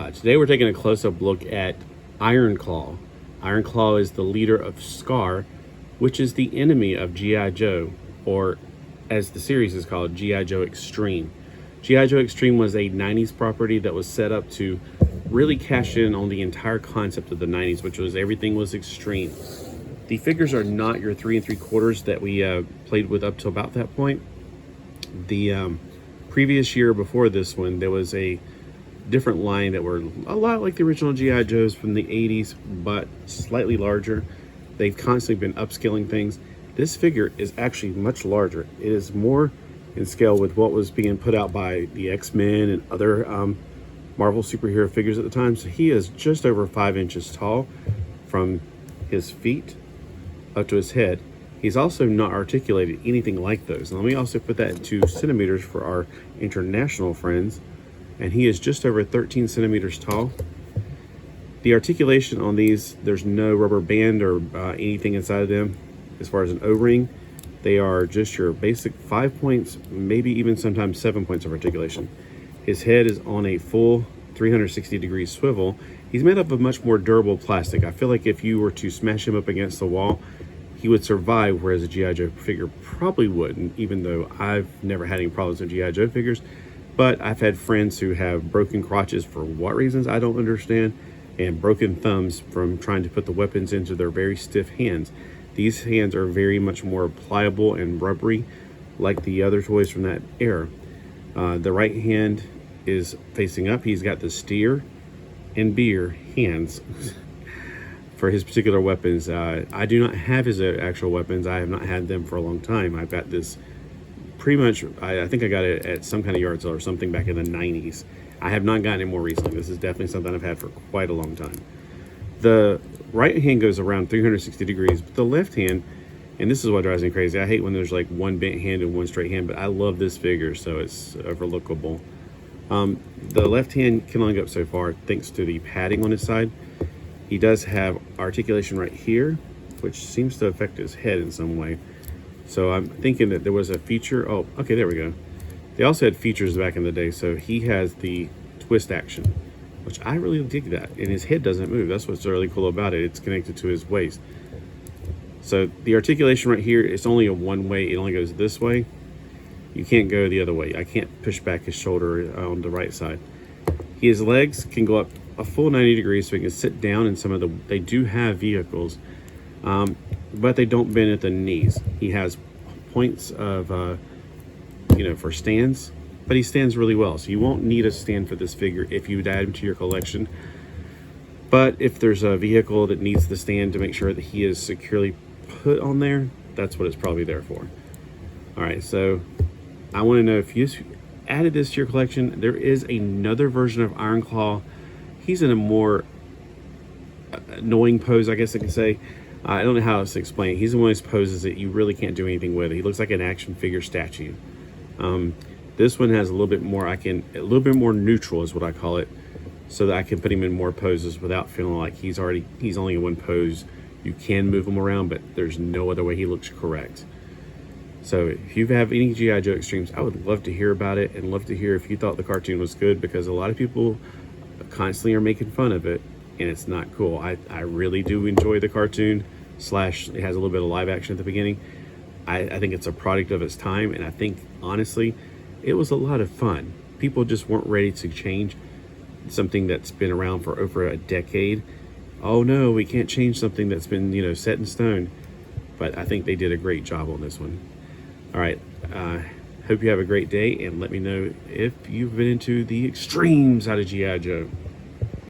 Today we're taking a close-up look at Iron Klaw. Iron Klaw is the leader of Scar, which is the enemy of G.I. Joe, or as the series is called, G.I. Joe Extreme. G.I. Joe Extreme was a 90s property that was set up to really cash in on the entire concept of the 90s, which was everything was extreme. The figures are not your 3 3/4 that we played with up to about that point. The previous year before this one, there was a different line that were a lot like the original G.I. Joes from the 80s, but slightly larger. They've constantly been upscaling things. This figure is actually much larger. It is more in scale with what was being put out by the X-Men and other Marvel superhero figures at the time. So he is just over 5 inches tall from his feet up to his head. He's also not articulated anything like those. And let me also put that into centimeters for our international friends. And he is just over 13 centimeters tall. The articulation on these, there's no rubber band or anything inside of them. As far as an O-ring, they are just your basic 5 points, maybe even sometimes 7 points of articulation. His head is on a full 360-degree swivel. He's made up of much more durable plastic. I feel like if you were to smash him up against the wall, he would survive, whereas a G.I. Joe figure probably wouldn't, even though I've never had any problems with G.I. Joe figures. But I've had friends who have broken crotches for what reasons I don't understand, and broken thumbs from trying to put the weapons into their very stiff hands. These hands are very much more pliable and rubbery, like the other toys from that era. The right hand is facing up. He's got the steer and beer hands for his particular weapons. I do not have his actual weapons. I have not had them for a long time. I've got this pretty much, I think I got it at some kind of yard sale or something back in the 90s. I have not gotten it more recently. This is definitely something I've had for quite a long time. The right hand goes around 360 degrees, but the left hand, and this is what drives me crazy. I hate when there's like one bent hand and one straight hand, but I love this figure, so it's overlookable. The left hand can only go up so far thanks to the padding on his side. He does have articulation right here, which seems to affect his head in some way. So I'm thinking that there was a feature. Oh, okay, there we go. They also had features back in the day. So he has the twist action, which I really dig that. And his head doesn't move. That's what's really cool about it. It's connected to his waist. So the articulation right here, it's only a one way. It only goes this way. You can't go the other way. I can't push back his shoulder on the right side. His legs can go up a full 90 degrees, so he can sit down in some of the, they do have vehicles, but they don't bend at the knees. He has points of, for stands, but he stands really well. So you won't need a stand for this figure if you add him to your collection. But if there's a vehicle that needs the stand to make sure that he is securely put on there, that's what it's probably there for. All right, so I want to know if you added this to your collection. There is another version of Iron Klaw. He's in a more annoying pose, I guess I can say. I don't know how else to explain it. He's in one of those poses that you really can't do anything with. He looks like an action figure statue. This one has a little bit more, a little bit more neutral is what I call it, so that I can put him in more poses without feeling like he's only in one pose. You can move him around, but there's no other way he looks correct. So if you have any G.I. Joe Extremes, I would love to hear about it and love to hear if you thought the cartoon was good, because a lot of people constantly are making fun of it, and it's not cool. I really do enjoy the cartoon, / it has a little bit of live action at the beginning. I think it's a product of its time, and I think, honestly, it was a lot of fun. People just weren't ready to change something that's been around for over a decade. Oh no, we can't change something that's been, set in stone. But I think they did a great job on this one. All right, hope you have a great day, and let me know if you've been into the extremes out of G.I. Joe.